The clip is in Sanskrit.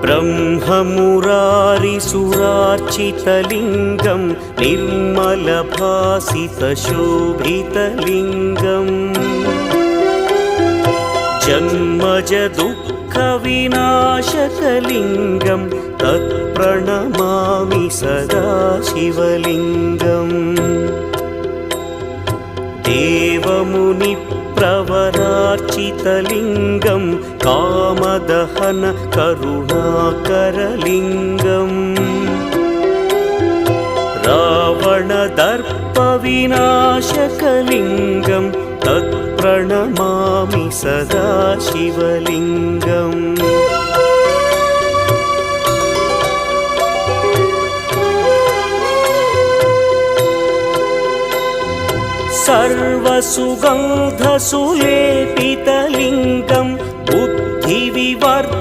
ब्रह्ममुरारिसुरार्चितलिङ्गं निर्मलभासितशोभितलिङ्गम् जन्मजदुःखविनाशकलिङ्गं तत्प्रणमामि सदा शिवलिङ्गम् देवमुनिप्रवरार्चितलिङ्गं कामदहन करुणाकरलिङ्गम् रावणदर्पविनाशकलिङ्गं तत्प्रणमामि सदा शिवलिङ्गम् सर्वसुगन्धसुलेपितलिङ्गं बुद्धिविवर्धकलिङ्गम्